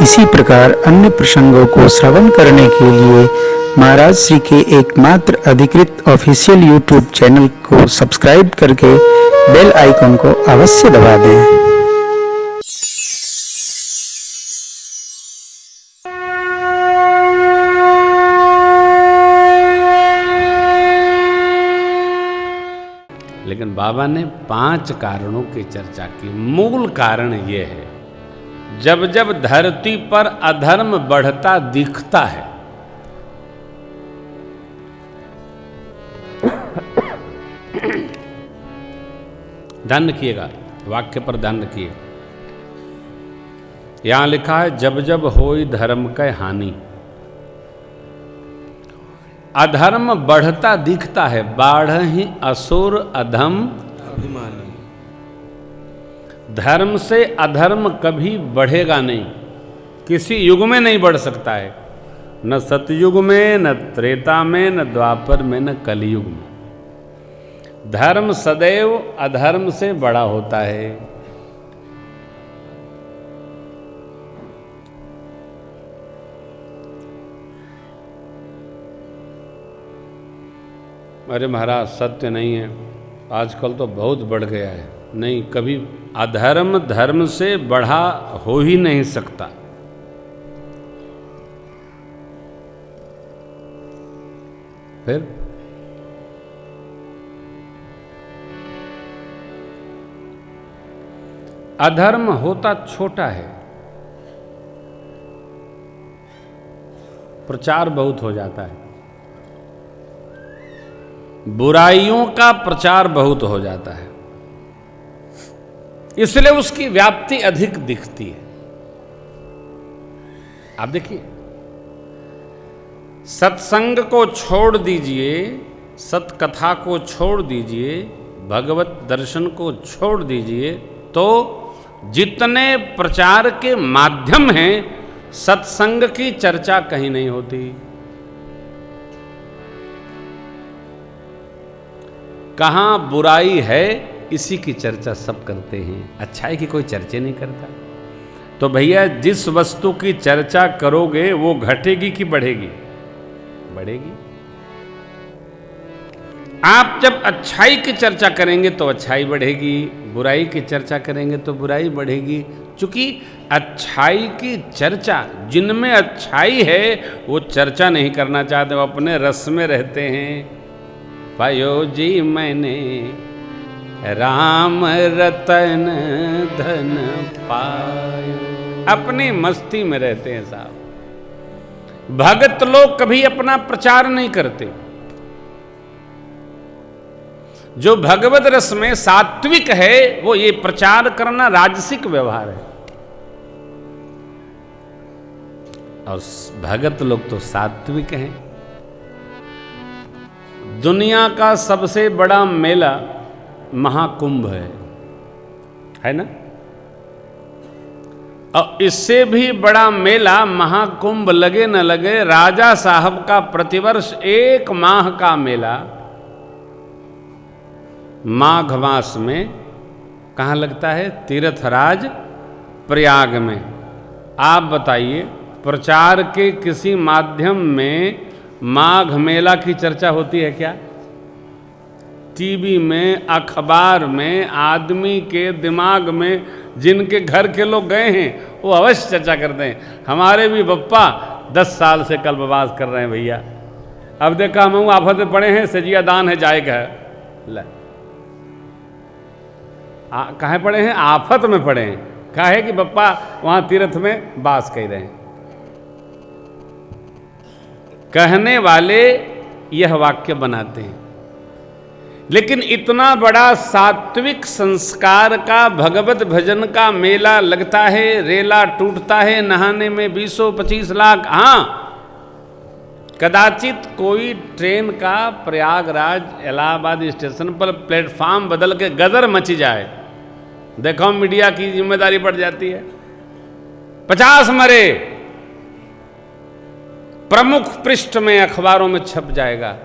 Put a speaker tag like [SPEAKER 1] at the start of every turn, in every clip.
[SPEAKER 1] इसी प्रकार अन्य प्रसंगों को श्रवण करने के लिए महाराज श्री के एकमात्र अधिकृत ऑफिशियल यूट्यूब चैनल को सब्सक्राइब करके बेल आइकन को अवश्य दबा दें।
[SPEAKER 2] लेकिन बाबा ने 5 कारणों की चर्चा की। मूल कारण यह है, जब जब धरती पर अधर्म बढ़ता दिखता है, ध्यान रखिएगा, वाक्य पर ध्यान रखिए। यहां लिखा है जब जब होई धर्म कै हानि, अधर्म बढ़ता दिखता है। बाढ़हि असुर अधम अभिमानी, धर्म से अधर्म कभी बढ़ेगा नहीं, किसी युग में नहीं बढ़ सकता है, न सतयुग में, न त्रेता में, न द्वापर में, न कलयुग में। धर्म सदैव अधर्म से बड़ा होता है। अरे महाराज सत्य नहीं है, आजकल तो बहुत बढ़ गया है। नहीं, कभी अधर्म धर्म से बढ़ा हो ही नहीं सकता। फिर अधर्म होता छोटा है, प्रचार बहुत हो जाता है, बुराइयों का प्रचार बहुत हो जाता है, इसलिए उसकी व्याप्ति अधिक दिखती है। आप देखिए, सत्संग को छोड़ दीजिए, सत्कथा को छोड़ दीजिए, भगवत दर्शन को छोड़ दीजिए, तो जितने प्रचार के माध्यम हैं, सत्संग की चर्चा कहीं नहीं होती। कहाँ बुराई है इसी की चर्चा सब करते हैं, अच्छाई की कोई चर्चा नहीं करता। तो भैया जिस वस्तु की चर्चा करोगे वो घटेगी कि बढ़ेगी? बढ़ेगी। आप जब अच्छाई की चर्चा करेंगे तो अच्छाई बढ़ेगी, बुराई की चर्चा करेंगे तो बुराई बढ़ेगी। चूंकि अच्छाई की चर्चा, जिनमें अच्छाई है वो चर्चा नहीं करना चाहते, वो अपने रस में रहते हैं। पायो जी मैंने राम रतन धन पायो, अपनी मस्ती में रहते हैं साहब। भगत लोग कभी अपना प्रचार नहीं करते। जो भगवत रस में सात्विक है वो ये प्रचार करना राजसिक व्यवहार है, और भगत लोग तो सात्विक हैं। दुनिया का सबसे बड़ा मेला महाकुंभ है ना? और इससे भी बड़ा मेला महाकुंभ लगे न लगे, राजा साहब का प्रतिवर्ष 1 माह का मेला माघ मास में कहाँ लगता है? तीर्थराज प्रयाग में। आप बताइए, प्रचार के किसी माध्यम में माघ मेला की चर्चा होती है क्या? टीवी में, अखबार में, आदमी के दिमाग में, जिनके घर के लोग गए हैं वो अवश्य चर्चा करते हैं। हमारे भी बप्पा 10 साल से कल्पवास कर रहे हैं भैया। अब देखा हम आफत में पड़े हैं, सजिया दान है जाएगा है। कहाँ पड़े हैं? आफत में पड़े हैं। कहा है कि बप्पा वहां तीर्थ में बास कह रहे हैं। कहने वाले यह वाक्य बनाते हैं, लेकिन इतना बड़ा सात्विक संस्कार का भगवत भजन का मेला लगता है, रेला टूटता है, नहाने में 20-25 लाख। हाँ, कदाचित कोई ट्रेन का प्रयागराज इलाहाबाद स्टेशन पर प्लेटफार्म बदल के गदर मच जाए, देखो मीडिया की जिम्मेदारी पड़ जाती है। 50 मरे, प्रमुख पृष्ठ में अखबारों में छप जाएगा।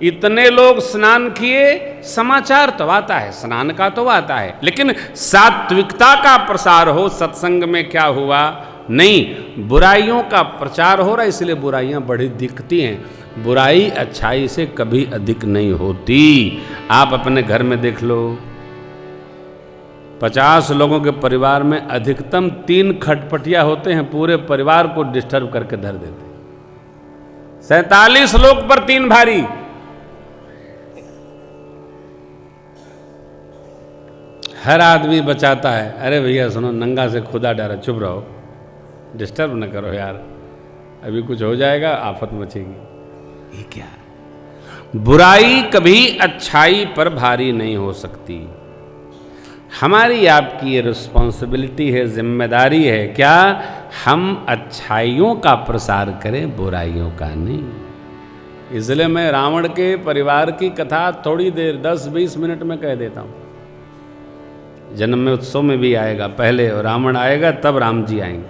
[SPEAKER 2] इतने लोग स्नान किए, समाचार तो आता है, स्नान का तो आता है, लेकिन सात्विकता का प्रसार हो, सत्संग में क्या हुआ, नहीं, बुराइयों का प्रचार हो रहा है इसलिए बुराइयां बड़ी दिखती हैं। बुराई अच्छाई से कभी अधिक नहीं होती। आप अपने घर में देख लो, 50 लोगों के परिवार में अधिकतम 3 खटपटिया होते हैं, पूरे परिवार को डिस्टर्ब करके धर देते। 47 लोग पर 3 भारी। हर आदमी बचाता है, अरे भैया सुनो, नंगा से खुदा डरा, चुप रहो, डिस्टर्ब न करो यार, अभी कुछ हो जाएगा, आफत मचेगी। ये क्या है? बुराई कभी अच्छाई पर भारी नहीं हो सकती। हमारी आपकी ये रिस्पॉन्सिबिलिटी है, जिम्मेदारी है, क्या हम अच्छाइयों का प्रसार करें, बुराइयों का नहीं। इसलिए मैं रावण के परिवार की कथा थोड़ी देर 10-20 मिनट में कह देता हूं। जन्म में उत्सव में भी आएगा, पहले रावण आएगा तब राम जी आएंगे।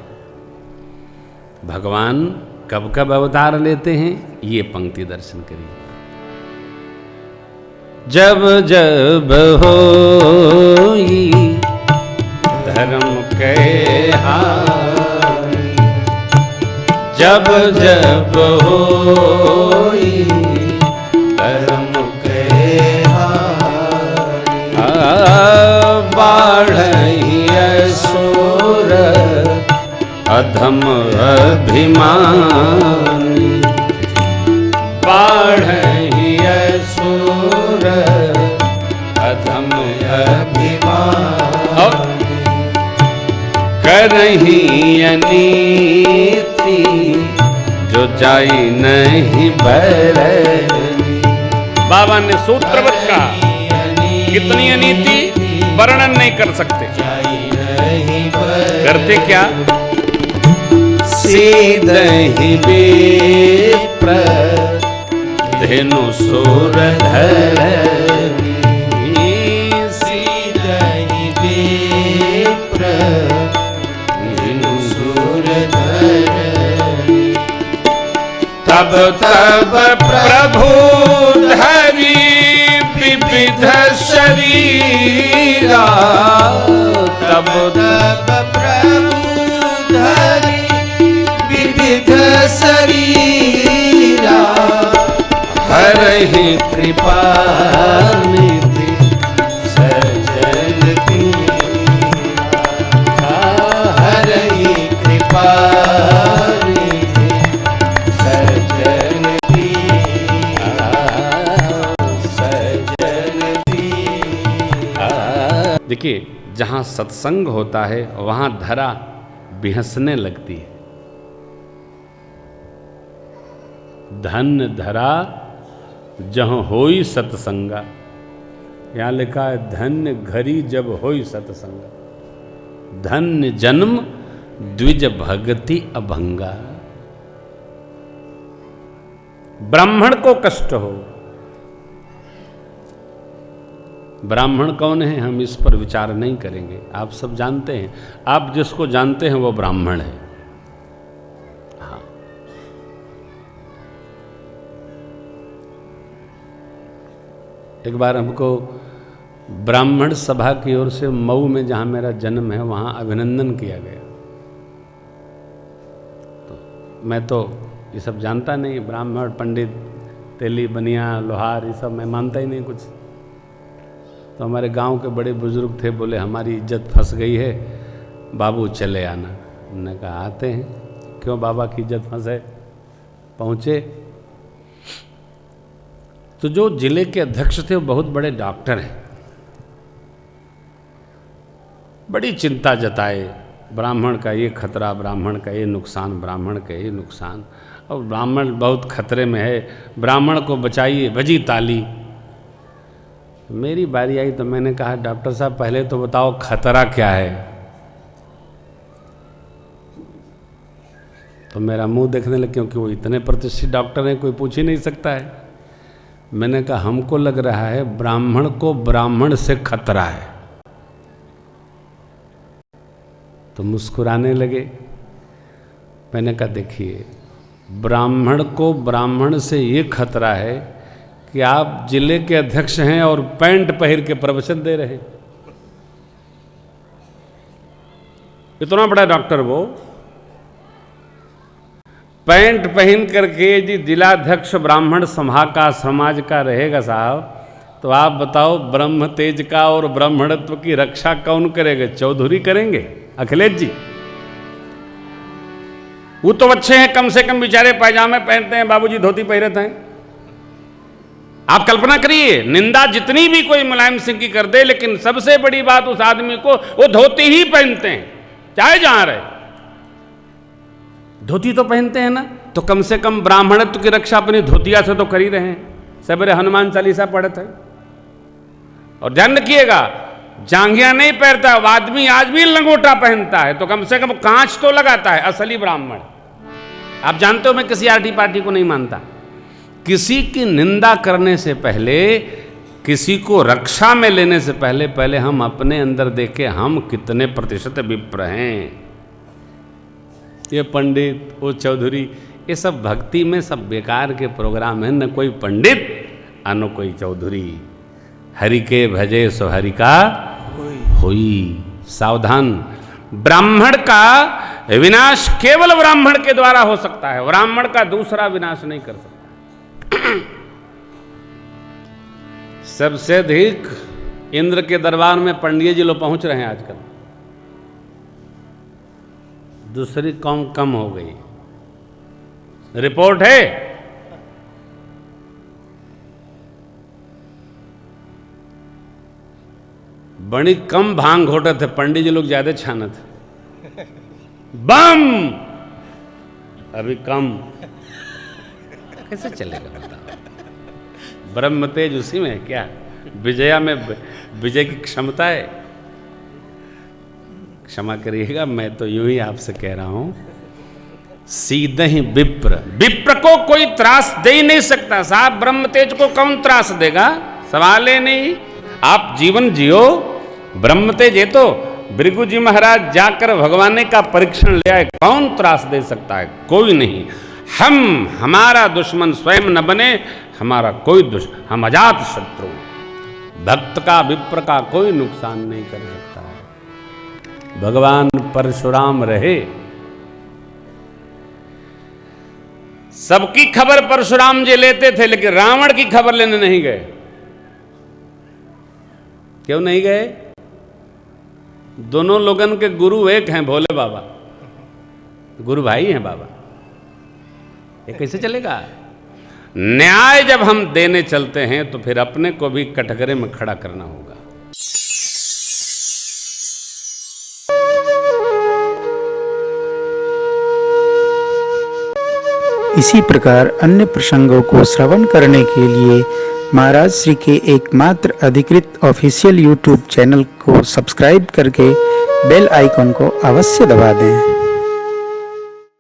[SPEAKER 2] भगवान कब कब अवतार लेते हैं, ये पंक्ति दर्शन करिए। जब जब होई धर्म के हानि, जब जब होई धर्म के हानि, बाढ़ई असुर अधम अभिमानी, बाढ़ई असुर अधम अभिमानी, करही अनीति जो जाई नहीं बरनी। बाबा ने सूत्रवत का कितनी अनीति वर्णन नहीं कर सकते। करते क्या? सीधहि विप्र धेनु सुर धरनी, सीधहि विप्र धेनु सुर धरनी। तब तब प्रभु धरी विविध शरीरा, तब तब प्रभु धरी विविध शरीरा, हरहि कृपा निधि सजन दीरा, हरहि कृपा निधि सजन दीरा, सजन दीरा। देखिए, जहां सत्संग होता है वहां धरा बिहसने लगती है। धन धरा जहाँ होई सत्संगा, यहाँ लिखा है धन्य घरी जब होई सत्संगा, धन्य जन्म द्विज भगति अभंगा। ब्राह्मण को कष्ट हो, ब्राह्मण कौन है हम इस पर विचार नहीं करेंगे, आप सब जानते हैं। आप जिसको जानते हैं वो ब्राह्मण है। हाँ, एक बार हमको ब्राह्मण सभा की ओर से मऊ में, जहाँ मेरा जन्म है, वहाँ अभिनंदन किया गया। तो मैं तो ये सब जानता नहीं, ब्राह्मण पंडित तेली बनिया लोहार ये सब मैं मानता ही नहीं कुछ। तो हमारे गांव के बड़े बुजुर्ग थे, बोले हमारी इज्जत फंस गई है, बाबू चले आना। हमने कहा आते हैं, क्यों बाबा की इज्जत फंसे। पहुँचे तो जो जिले के अध्यक्ष थे वो बहुत बड़े डॉक्टर हैं। बड़ी चिंता जताए, ब्राह्मण का ये खतरा, ब्राह्मण का ये नुकसान, ब्राह्मण का ये नुकसान, और ब्राह्मण बहुत खतरे में है, ब्राह्मण को बचाइए। बजी ताली। मेरी बारी आई तो मैंने कहा डॉक्टर साहब पहले तो बताओ खतरा क्या है। तो मेरा मुंह देखने लगे, क्योंकि वो इतने प्रतिष्ठित डॉक्टर हैं, कोई पूछ ही नहीं सकता है। मैंने कहा हमको लग रहा है ब्राह्मण को ब्राह्मण से खतरा है। तो मुस्कुराने लगे। मैंने कहा देखिए, ब्राह्मण को ब्राह्मण से ये खतरा है कि आप जिले के अध्यक्ष हैं और पैंट पहन के प्रवचन दे रहे हैं। इतना बड़ा डॉक्टर वो, पैंट पहन करके जी जिलाध्यक्ष ब्राह्मण सभा का समाज का रहेगा साहब, तो आप बताओ ब्रह्म तेज का और ब्राह्मणत्व की रक्षा कौन करेगा? चौधरी करेंगे? अखिलेश जी? वो तो अच्छे हैं, कम से कम बेचारे पैजामे पहनते हैं, बाबूजी धोती पहनते हैं। आप कल्पना करिए, निंदा जितनी भी कोई मुलायम सिंह की कर दे, लेकिन सबसे बड़ी बात उस आदमी को, वो धोती ही पहनते हैं, चाहे जहां रहे धोती तो पहनते हैं ना। तो कम से कम ब्राह्मणत्व की रक्षा अपनी धोतिया से तो कर ही रहे हैं। सवेरे हनुमान चालीसा पढ़े थे। और ध्यान रखिएगा, जांघिया नहीं पहनता, आदमी आज भी लंगोटा पहनता है, तो कम से कम कांच तो लगाता है, असली ब्राह्मण। आप जानते हो मैं किसी आरटी पार्टी को नहीं मानता। किसी की निंदा करने से पहले, किसी को रक्षा में लेने से पहले, पहले हम अपने अंदर देखें हम कितने प्रतिशत विप्र हैं। ये पंडित, वो चौधरी, ये सब भक्ति में सब बेकार के प्रोग्राम हैं। न कोई पंडित न कोई चौधरी। हरि के भजे सो हरि का होई। सावधान, ब्राह्मण का विनाश केवल ब्राह्मण के द्वारा हो सकता है, ब्राह्मण का दूसरा विनाश नहीं कर सकता। सबसे अधिक इंद्र के दरबार में पंडित जी लोग पहुंच रहे हैं आजकल। दूसरी कौम कम हो गई, रिपोर्ट है। बड़ी कम भांग घोटे थे, पंडित जी लोग ज्यादा छाने थे। बम अभी कम, कैसे चलेगा बताओ? ब्रह्म तेज उसी में है क्या? विजया में विजय की क्षमता है। क्षमा करिएगा, मैं तो यूं ही आपसे कह रहा हूं, सीधे ही विप्र को कोई त्रास दे ही नहीं सकता साहब। ब्रह्म तेज को कौन त्रास देगा? सवाल ही नहीं। आप जीवन जियो। ब्रह्म तेज है तो भृगु जी महाराज जाकर भगवान का परीक्षण ले आए, कौन त्रास दे सकता है? कोई नहीं। हमारा दुश्मन स्वयं न बने, हमारा कोई दुश्मन, हम अजात शत्रु। भक्त का विप्र का कोई नुकसान नहीं कर सकता है। भगवान परशुराम रहे, सबकी खबर परशुराम जी लेते थे, लेकिन रावण की खबर लेने नहीं गए। क्यों नहीं गए? दोनों लोगन के गुरु एक हैं, भोले बाबा, गुरु भाई हैं बाबा। ये कैसे चलेगा? न्याय जब हम देने चलते हैं तो फिर अपने को भी कटघरे में खड़ा करना होगा।
[SPEAKER 1] इसी प्रकार अन्य प्रसंगों को श्रवण करने के लिए महाराज श्री के एकमात्र अधिकृत ऑफिशियल यूट्यूब चैनल को सब्सक्राइब करके बेल आइकन को अवश्य दबा दें।